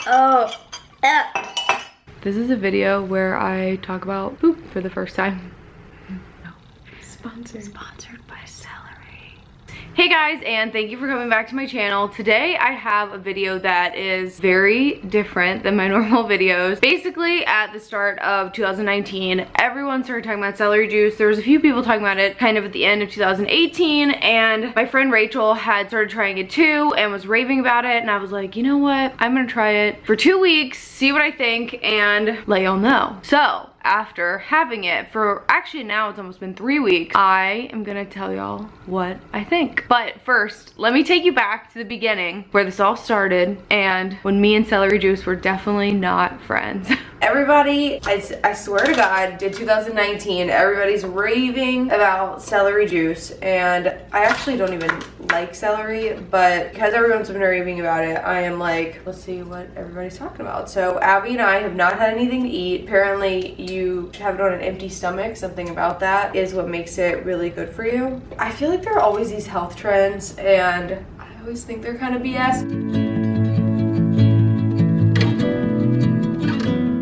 Oh. This is a video where I talk about poop for the first time. No. Sponsored by Celery. Hey guys, and thank you for coming back to my channel. Today I have a video that is very different than my normal videos. Basically, at the start of 2019, everyone started talking about celery juice. There was a few people talking about it kind of at the end of 2018, and my friend Rachel had started trying it too and was raving about it, and I was like, you know what? I'm gonna try it for 2 weeks, see what I think, and let y'all know. So, after having it for, actually now it's almost been 3 weeks, I am gonna tell y'all what I think. But first, let me take you back to the beginning where this all started and when me and Celery Juice were definitely not friends. Everybody, I swear to God, did 2019, everybody's raving about celery juice, and I actually don't even like celery, but because everyone's been raving about it, I am like, let's see what everybody's talking about. So Abby and I have not had anything to eat. Apparently you should have it on an empty stomach. Something about that is what makes it really good for you. I feel like there are always these health trends, and I always think they're kind of BS.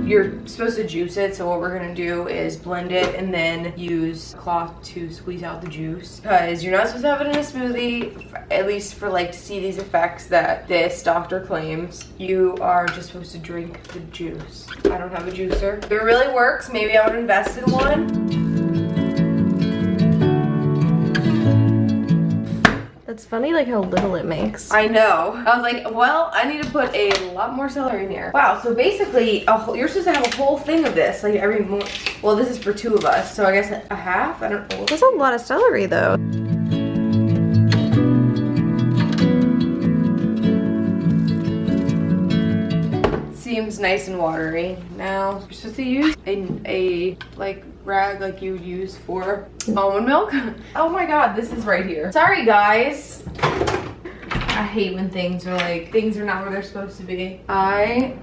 You're supposed to juice it, so what we're gonna do is blend it and then use a cloth to squeeze out the juice, because you're not supposed to have it in a smoothie, at least for like to see these effects that this doctor claims. You are just supposed to drink the juice. I don't have a juicer. If it really works, maybe I would invest in one. It's funny like how little it makes. I know. I was like, well, I need to put a lot more celery in here. Wow, so basically, you're supposed to have a whole thing of this, like every more. Well, this is for 2 of us, so I guess a half? I don't know. That's a lot of celery though. Seems nice and watery. Now, you're supposed to use a like rag like you would use for almond milk. Oh my God, this is right here. Sorry guys. I hate when things are like, things are not where they're supposed to be.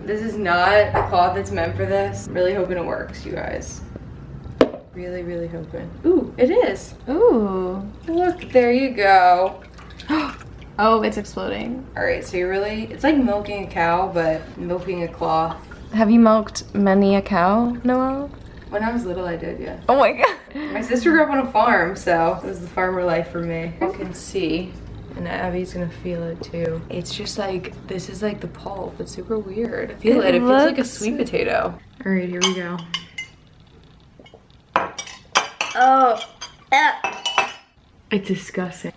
This is not a cloth that's meant for this. I'm really hoping it works, you guys. Really, really hoping. Ooh, it is. Ooh, look, there you go. Oh, it's exploding. All right, so it's like milking a cow, but milking a cloth. Have you milked many a cow, Noelle? When I was little, I did, yeah. Oh my God. My sister grew up on a farm, so it was the farmer life for me. You can see, and Abby's gonna feel it too. It's just like, this is like the pulp. It's super weird. It feels like a sweet potato. All right, here we go. Oh. It's disgusting.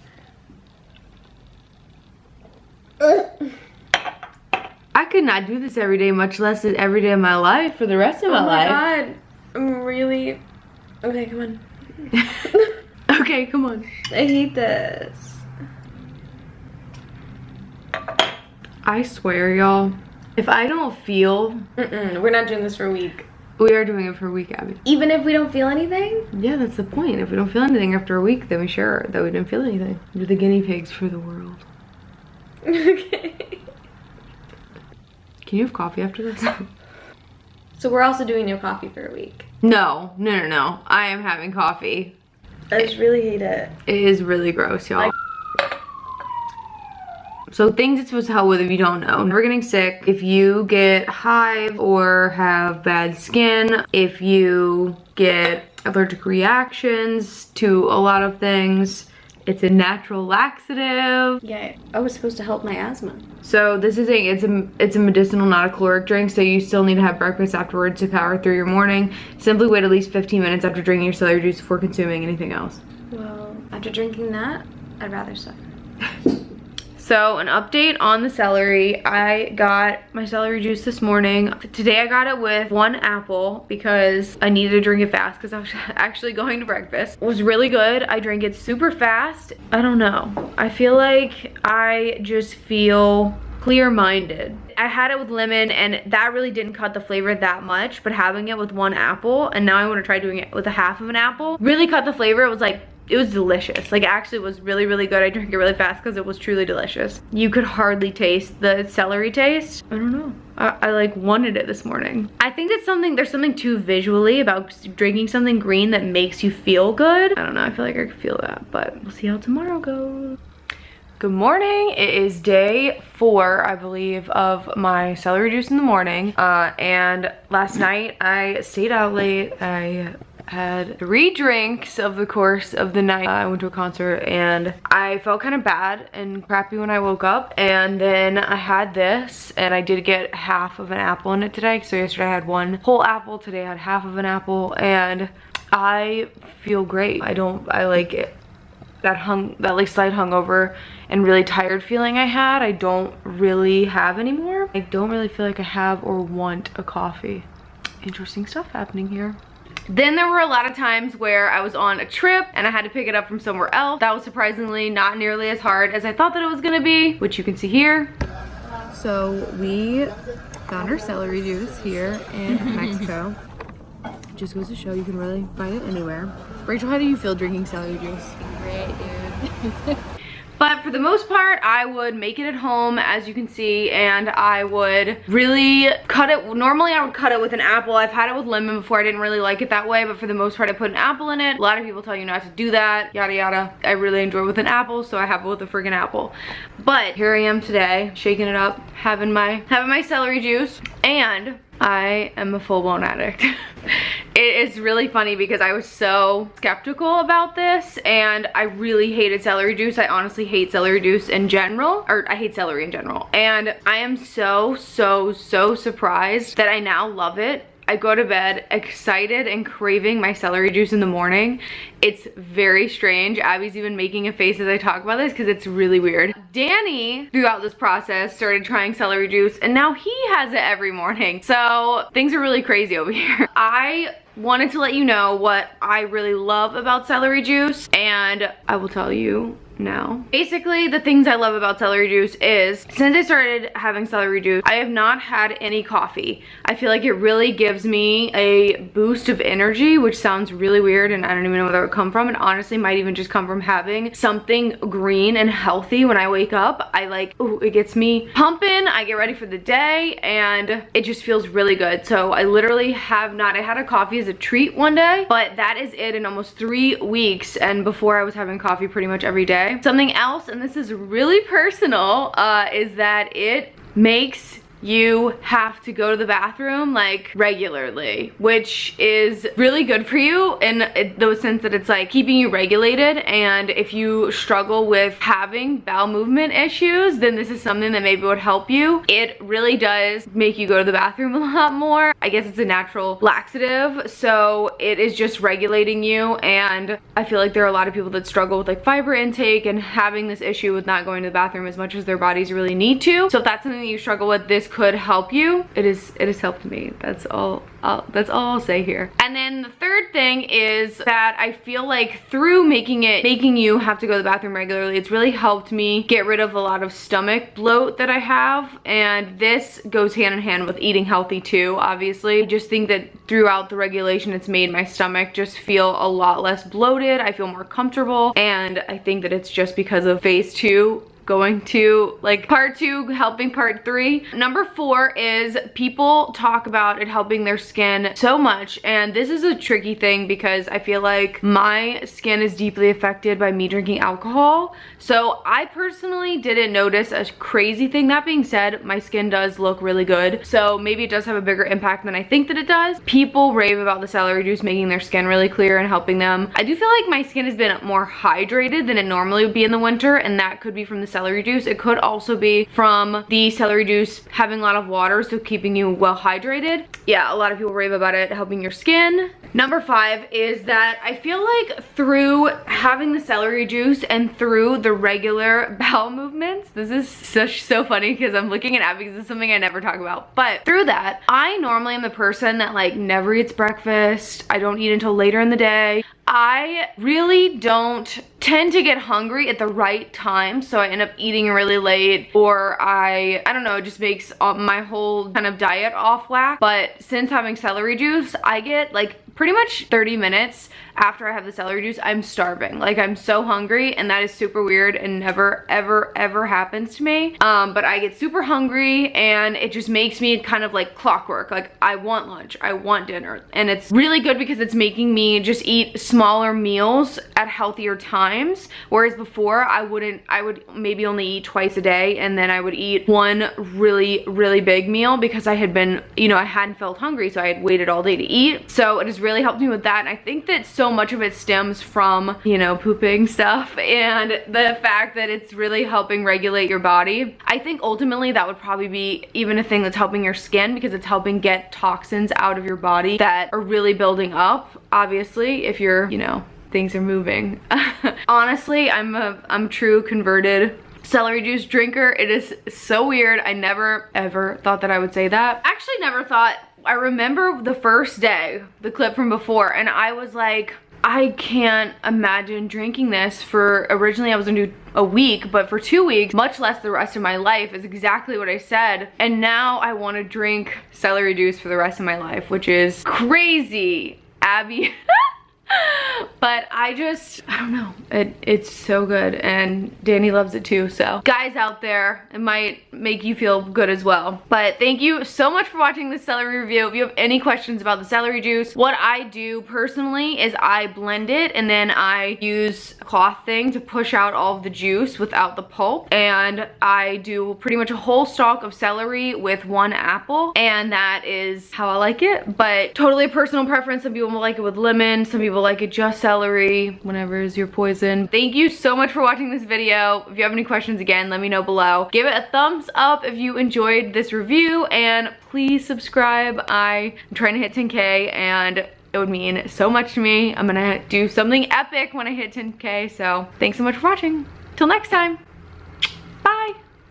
I could not do this every day, much less every day of my life for the rest of my life. Oh my God. I'm really... Okay, come on. Okay, come on. I hate this. I swear, y'all, if I don't feel... We're not doing this for a week. We are doing it for a week, Abby. Even if we don't feel anything? Yeah, that's the point. If we don't feel anything after a week, then we share that we didn't feel anything. We're the guinea pigs for the world. Okay. Can you have coffee after this? So we're also doing no coffee for a week. No. I am having coffee. I just really hate it. It is really gross, y'all. So things it's supposed to help with if you don't know. Never getting sick. If you get hive or have bad skin. If you get allergic reactions to a lot of things. It's a natural laxative. Yeah, I was supposed to help my asthma. So this is it's a medicinal, not a caloric drink, so you still need to have breakfast afterwards to power through your morning. Simply wait at least 15 minutes after drinking your celery juice before consuming anything else. Well, after drinking that, I'd rather suffer. So an update on the celery. I got my celery juice this morning. Today I got it with 1 apple because I needed to drink it fast because I was actually going to breakfast. It was really good. I drank it super fast. I don't know. I feel like I just feel clear-minded. I had it with lemon and that really didn't cut the flavor that much, but having it with 1 apple, and now I want to try doing it with a half of an apple, really cut the flavor. It was like, it was delicious. Like, actually it was really, really good. I drank it really fast because it was truly delicious. You could hardly taste the celery taste. I don't know. I like wanted it this morning. I think that's there's something too visually about drinking something green that makes you feel good. I don't know, I feel like I could feel that, but we'll see how tomorrow goes. Good morning. It is day 4, I believe, of my celery juice in the morning. And last night I stayed out late. I had 3 drinks over the course of the night. I went to a concert and I felt kind of bad and crappy when I woke up. And then I had this, and I did get half of an apple in it today. So yesterday I had 1 whole apple. Today I had half of an apple, and I feel great. I like it. That like slight hungover and really tired feeling I had, I don't really have anymore. I don't really feel like I have or want a coffee. Interesting stuff happening here. Then there were a lot of times where I was on a trip and I had to pick it up from somewhere else. That was surprisingly not nearly as hard as I thought that it was gonna be, which you can see here. So we found our celery juice here in Mexico. Just goes to show you can really find it anywhere. Rachel, how do you feel drinking celery juice? Great, dude. But for the most part, I would make it at home, as you can see, and I would really cut it. Normally I would cut it with an apple. I've had it with lemon before. I didn't really like it that way, but for the most part I put an apple in it. A lot of people tell you not to do that, yada yada. I really enjoy it with an apple, so I have it with a friggin' apple. But here I am today, shaking it up, having my celery juice, and I am a full-blown addict. It is really funny because I was so skeptical about this, and I really hated celery juice. I honestly hate celery juice in general, or I hate celery in general. And I am so surprised that I now love it. I go to bed excited and craving my celery juice in the morning. It's very strange. Abby's even making a face as I talk about this because it's really weird. Danny, throughout this process, started trying celery juice, and now he has it every morning. So things are really crazy over here. I wanted to let you know what I really love about celery juice, and I will tell you now. Basically, the things I love about celery juice is, since I started having celery juice, I have not had any coffee. I feel like it really gives me a boost of energy, which sounds really weird, and I don't even know where that would come from. It honestly might even just come from having something green and healthy when I wake up. I like, ooh, it gets me pumping. I get ready for the day, and it just feels really good. So I literally have not, I had a coffee as a treat one day, but that is it in almost 3 weeks. And before I was having coffee pretty much every day. Something else, and this is really personal, is that it makes you have to go to the bathroom like regularly, which is really good for you in the sense that it's like keeping you regulated. And if you struggle with having bowel movement issues, then this is something that maybe would help you. It really does make you go to the bathroom a lot more. I guess it's a natural laxative, so it is just regulating you. And I feel like there are a lot of people that struggle with like fiber intake and having this issue with not going to the bathroom as much as their bodies really need to. So if that's something that you struggle with, this could help you. It has helped me. That's all I'll say here. And then the third thing is that I feel like through making you have to go to the bathroom regularly, it's really helped me get rid of a lot of stomach bloat that I have. And this goes hand in hand with eating healthy too, obviously. I just think that throughout the regulation, it's made my stomach just feel a lot less bloated. I feel more comfortable, and I think that it's just because of phase 2 going to like part 2 helping part 3. Number 4 is people talk about it helping their skin so much, and this is a tricky thing because I feel like my skin is deeply affected by me drinking alcohol. So I personally didn't notice a crazy thing. That being said, my skin does look really good, so maybe it does have a bigger impact than I think that it does. People rave about the celery juice making their skin really clear and helping them. I do feel like my skin has been more hydrated than it normally would be in the winter, and that could be from the celery juice. It could also be from the celery juice having a lot of water, so keeping you well hydrated. Yeah, a lot of people rave about it helping your skin. Number 5 is that I feel like through having the celery juice and through the regular bowel movements, this is so funny because I'm looking at Abby because it's something I never talk about, but through that, I normally am the person that like never eats breakfast. I don't eat until later in the day. I really don't tend to get hungry at the right time, so I end up eating really late, or I don't know, it just makes my whole kind of diet off whack. But since having celery juice, I get like pretty much 30 minutes after I have the celery juice, I'm starving. Like, I'm so hungry, and that is super weird and never, ever, ever happens to me. But I get super hungry, and it just makes me kind of like clockwork. Like, I want lunch, I want dinner. And it's really good because it's making me just eat smaller meals at healthier times. Whereas before, I would maybe only eat twice a day, and then I would eat one really, really big meal because I had been, you know, I hadn't felt hungry, so I had waited all day to eat. So it has really helped me with that. And I think that so much of it stems from, you know, pooping stuff and the fact that it's really helping regulate your body. I think ultimately that would probably be even a thing that's helping your skin because it's helping get toxins out of your body that are really building up, obviously, if you're, you know, things are moving. Honestly, I'm a true converted celery juice drinker. It is so weird. I never ever thought that I would say that. Actually never thought. I remember the first day, the clip from before, and I was like, I can't imagine drinking this for, originally I was gonna do a week, but for 2 weeks, much less the rest of my life, is exactly what I said. And now I wanna drink celery juice for the rest of my life, which is crazy, Abby. But I don't know, it's so good, and Danny loves it too. So guys out there, it might make you feel good as well. But thank you so much for watching this celery review. If you have any questions about the celery juice, what I do personally is I blend it, and then I use a cloth thing to push out all of the juice without the pulp, and I do pretty much a whole stalk of celery with 1 apple, and that is how I like it. But totally a personal preference. Some people like it with lemon, some people like it just celery, whatever is your poison. Thank you so much for watching this video. If you have any questions, again, let me know below. Give it a thumbs up if you enjoyed this review, and please subscribe. I'm trying to hit 10K, and it would mean so much to me. I'm gonna do something epic when I hit 10K, so thanks so much for watching. Till next time, bye.